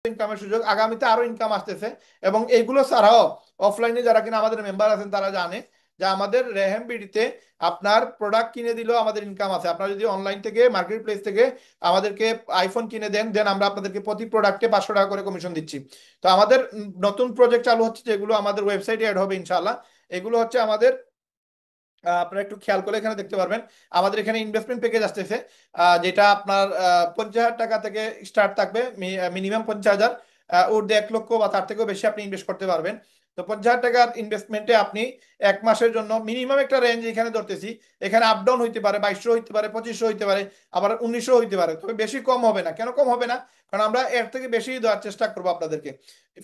ইনকামের সুযোগ, আগামীতে আরো ইনকাম আসতেছে। এবং এইগুলো ছাড়াও অফলাইনে যারা কিনা আমাদের মেম্বার আছেন তারা জানে যে আমাদের রেহেম বিডিতে আপনার প্রোডাক্ট কিনে দিলেও আমাদের ইনকাম আছে। আপনারা যদি অনলাইন থেকে মার্কেট প্লেস থেকে আমাদেরকে আইফোন কিনে দেন, দেন আমরা আপনাদেরকে প্রতি প্রোডাক্টে 500 টাকা করে কমিশন দিচ্ছি। তো আমাদের নতুন প্রজেক্ট চালু হচ্ছে যেগুলো আমাদের ওয়েবসাইটে অ্যাড হবে ইনশাআল্লাহ। এগুলো হচ্ছে আমাদের আপনারা একটু খেয়াল করে এখানে দেখতে পারবেন আমাদের এখানে ইনভেস্টমেন্ট প্যাকেজ আসতেছে, যেটা আপনার 50,000 টাকা থেকে স্টার্ট থাকবে, মিনিমাম 50,000, ঊর্ধ্বে 1 লক্ষ বা তার থেকেও বেশি আপনি ইনভেস্ট করতে পারবেন। তো 50,000 টাকার ইনভেস্টমেন্টে আপনি 1 মাসের জন্য মিনিমাম একটা রেঞ্জ এখানে ধরতেছি, এখানে আপ ডাউন হইতে পারে, 2200 হইতে পারে, 2500 হইতে পারে, আবার 1900 হইতে পারে, তবে বেশি কম হবে না। কেন কম হবে না? কারণ আমরা এর থেকে বেশি দেওয়ার চেষ্টা করবো আপনাদেরকে।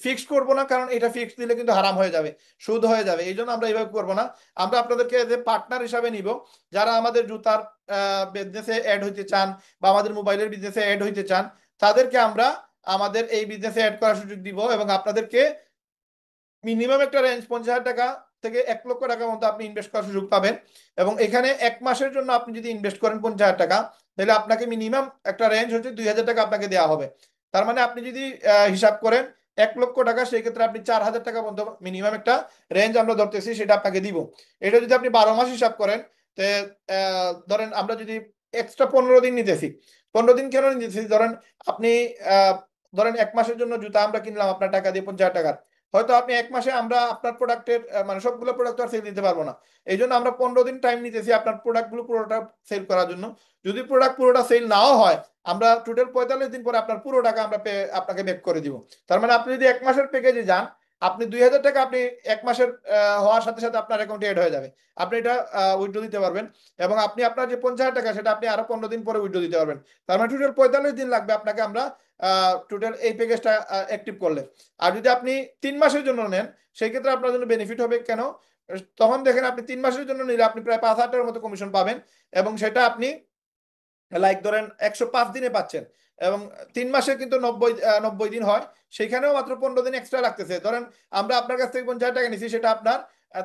ফিক্স করবো না, কারণ এটা ফিক্স দিলে কিন্তু হারাম হয়ে যাবে, সুদ হয়ে যাবে, এই জন্য আমরা এইভাবে করবো না। আমরা আপনাদেরকে যে পার্টনার হিসাবে নিব, যারা আমাদের জুতার বিজনেসে অ্যাড হইতে চান বা আমাদের মোবাইলের বিজনেসে অ্যাড হইতে চান, তাদেরকে আমরা আমাদের এই বিজনেসে অ্যাড করার সুযোগ দিব এবং আপনাদেরকে মিনিমাম একটা রেঞ্জ 50,000 টাকা থেকে 1 লক্ষ টাকার মতো আপনি ইনভেস্ট করার সুযোগ পাবেন। এবং এখানে 1 মাসের জন্য আপনি যদি ইনভেস্ট করেন 50,000 টাকা, তাহলে আপনাকে মিনিমাম একটা রেঞ্জ হচ্ছে 2,000 টাকা আপনাকে দেওয়া হবে। তার মানে আপনি যদি হিসাব করেন 1 লক্ষ টাকা, সেই ক্ষেত্রে আপনি 4,000 টাকা মতো মিনিমাম একটা রেঞ্জ আমরা ধরতেছি, সেটা আপনাকে দিব। এটা যদি আপনি 12 মাস হিসাব করেন, তে ধরেন আমরা যদি এক্সট্রা 15 দিন নিতেছি, 15 দিন কেন নিতেছি? ধরেন আপনি আহ, ধরেন 1 মাসের জন্য জুতা আমরা কিনলাম আপনার টাকা দিয়ে 50,000 টাকার, হয়তো আপনি 1 মাসে আমরা আপনার প্রোডাক্টের মানে সবগুলো প্রোডাক্ট আর সেল দিতে পারবো না। এই জন্য আমরা 15 দিন টাইম নিতেছি আপনার প্রোডাক্টগুলো পুরোটা সেল করার জন্য। যদি প্রোডাক্ট পুরোটা সেল নাও হয়, আমরা টোটাল 45 দিন পরে আপনার পুরো টাকা আমরা আপনাকে ব্যাক করে দিব। তার মানে আপনি যদি 1 মাসের প্যাকেজে যান, আপনি 2,000 টাকা আপনি 1 মাসের হওয়ার সাথে সাথে আপনার অ্যাকাউন্টে এড হয়ে যাবে, আপনি এটা উইথড্র দিতে পারবেন। এবং আপনি আপনার যে 50,000 টাকা সেটা আপনি আরো 15 দিন পরে উইথড্র দিতে পারবেন। তার মানে টোটাল 45 দিন লাগবে আপনাকে আমরা টোটাল এই প্যাকেজটা অ্যাক্টিভ করলে। আর যদি আপনি 3 মাসের জন্য নেন, সেই ক্ষেত্রে আপনার জন্য বেনিফিট হবে কেন? তখন দেখেন আপনি 3 মাসের জন্য নিলে আপনি প্রায় 5,000 টাকার মতো কমিশন পাবেন। এবং সেটা আপনি লাইক ধরেন 105 দিনে পাচ্ছেন। এবং 3 মাসে কিন্তু 90 দিন হয়, সেখানেও মাত্র 15 দিন এক্সট্রা লাগতেছে। ধরেন আমরা আপনার কাছ থেকে 50,000 টাকা নিছি, সেটা আপনার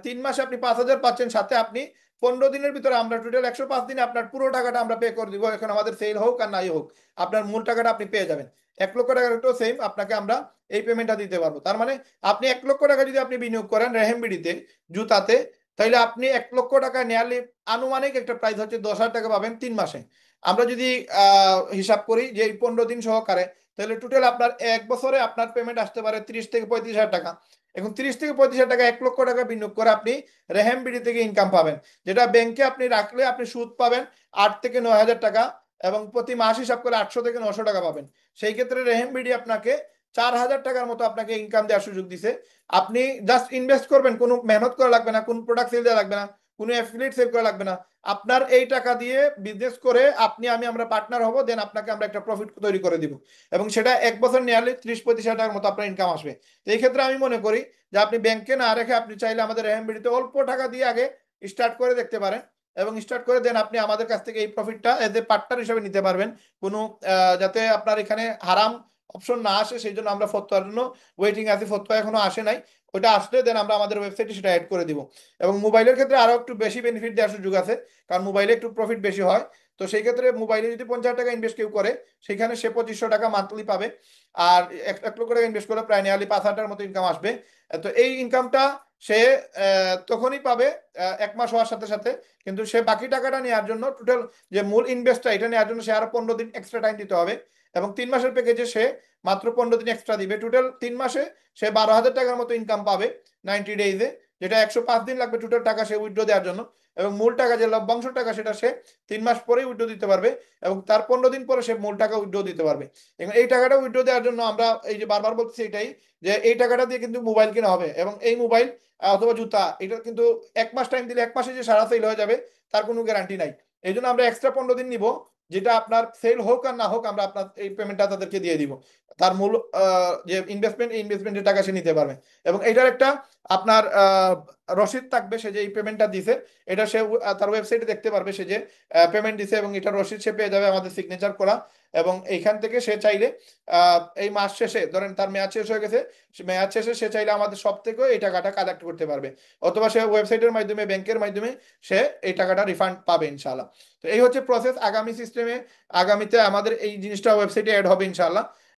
3 মাসে আপনি 5,000 পাচ্ছেন, সাথে আপনি 15 দিনের ভিতরে আমরা টোটাল 105 দিনে আপনার পুরো টাকাটা আমরা পে করে দিব। এখন আমাদের সেল হোক আর নাই হোক, আপনার মূল টাকাটা আপনি পেয়ে যাবেন। 1 লক্ষ টাকার একটু সেম আপনাকে আমরা এই পেমেন্টটা দিতে পারবো। তার মানে আপনি 1 লক্ষ টাকা যদি আপনি বিনিয়োগ করেন রেহেমবিডিতে, জুতাতে, তাহলে আপনি 1 লক্ষ টাকা নিয়ারলি আনুমানিক একটা প্রাইস হচ্ছে 10,000 টাকা পাবেন 3 মাসে। আমরা যদি হিসাব করি যে এই 15 দিন সহকারে, তাহলে টোটাল আপনার 1 বছরে আপনার পেমেন্ট আসতে পারে 30 থেকে 35 হাজার টাকা। এখন 30 থেকে 35 হাজার টাকা 1 লক্ষ টাকা বিনিয়োগ করে আপনি রেহেম বিডি থেকে ইনকাম পাবেন, যেটা ব্যাংকে আপনি রাখলে আপনি সুদ পাবেন 8 থেকে 9 হাজার টাকা। এবং প্রতি মাস হিসাব করে 800 থেকে 900 টাকা পাবেন। সেই ক্ষেত্রে রেহেম বিডি আপনাকে 4,000 টাকার মতো আপনাকে ইনকাম দেওয়ার সুযোগ দিছে। আপনি জাস্ট ইনভেস্ট করবেন, কোনো মেহনত করা লাগবে না, কোনো প্রোডাক্ট সেল দেওয়া লাগবে না, কোনো অ্যাফিলিয়েট সেল করা লাগবে না। আপনার এই টাকা দিয়ে বিজনেস করে আপনি আমরা পার্টনার হব, দেন আপনাকে আমরা একটা প্রফিট তৈরি করে দিব। এবং সেটা 1 বছর নিয়ারলি 30-35 হাজার টাকার মতো আপনার ইনকাম আসবে। তো এই ক্ষেত্রে আমি মনে করি যে আপনি ব্যাংকে না রেখে আপনি চাইলে আমাদের রেহেমবিডিতে অল্প টাকা দিয়ে আগে স্টার্ট করে দেখতে পারেন। এবং স্টার্ট করে দেন আপনি আমাদের কাছ থেকে এই প্রফিটটা এজ এ পার্টনার হিসেবে নিতে পারবেন। কোনো যাতে আপনার এখানে হারাম অপশন না আসে, সেই জন্য আমরা ফতোয়ার জন্য ওয়েটিং আছি, ফতোয়া এখনো আসে নাই। ওইটা আসলে দেন আমরা আমাদের ওয়েবসাইটে সেটা অ্যাড করে দিব। এবং মোবাইলের ক্ষেত্রে আরো একটু বেশি বেনিফিট দেওয়ার সুযোগ আছে, কারণ মোবাইলে একটু প্রফিট বেশি হয়। তো সেই ক্ষেত্রে মোবাইলে যদি 50,000 টাকা ইনভেস্ট কেউ করে, সেখানে সে 2500 টাকা মান্থলি পাবে। আর 1 লক্ষ টাকা ইনভেস্ট করলে প্রায় নিয়ারলি 5,000 টাকার মতো ইনকাম আসবে। তো এই ইনকামটা সে তখনই পাবে 1 মাস হওয়ার সাথে সাথে। কিন্তু সে বাকি টাকাটা নেওয়ার জন্য টোটাল যে মূল ইনভেস্টটা এটা নেওয়ার জন্য সে আরো 15 দিন এক্সট্রা টাইম দিতে হবে। এবং 3 মাসের প্যাকেজে সে মাত্র 15 দিন এক্সট্রা দিবে। টোটাল 3 মাসে সে 12,000 টাকার মতো ইনকাম পাবে 90 ডেইজে, যেটা 105 দিন লাগবে টোটাল টাকা সে উইথড্র দেওয়ার জন্য। এবং মূল টাকা যে লভ্যাংশ টাকা সেটা সে 3 মাস পরেই উইথড্র দিতে পারবে। এবং তার 15 দিন পরে সে মূল টাকা উইথড্র দিতে পারবে। এবং এই টাকাটা উইথড্র দেওয়ার জন্য আমরা এই যে বারবার বলতেছি এটাই, যে এই টাকাটা দিয়ে কিন্তু মোবাইল কেনা হবে। এবং এই মোবাইল অথবা জুতা, এটা কিন্তু 1 মাস টাইম দিলে 1 মাসে যে সারা সেল হয়ে যাবে তার কোনো গ্যারান্টি নাই। এই জন্য আমরা এক্সট্রা 15 দিন নিব, যেটা আপনার সেল হোক আর না হোক আমরা আপনার এই পেমেন্টটা তাদেরকে দিয়ে দিব। তার মূল যে ইনভেস্টমেন্ট, এই ইনভেস্টমেন্টের টাকা সে নিতে পারবে। এবং এটার একটা আপনার রসিদ থাকবে, সে যে এই পেমেন্টটা দিছে, এটা সে তার ওয়েবসাইটে দেখতে পারবে সে যে পেমেন্ট দিছে, এবং এটা রসিদ সে পেয়ে যাবে আমাদের সিগনেচার করা। এবং এইখান থেকে সে চাইলে এই মাস শেষে ধরেন তার মেয়াদ শেষ হয়ে গেছে, মেয়াদ শেষে সে চাইলে আমাদের সব থেকেও এই টাকাটা কালেক্ট করতে পারবে। অথবা সে ওয়েবসাইটের মাধ্যমে, ব্যাংকের মাধ্যমে সে এই টাকাটা রিফান্ড পাবে ইনশাল্লাহ। তো এই হচ্ছে প্রসেস আগামী সিস্টেমে। আগামীতে আমাদের এই জিনিসটা ওয়েবসাইটে অ্যাড হবে ইনশাল্লাহ।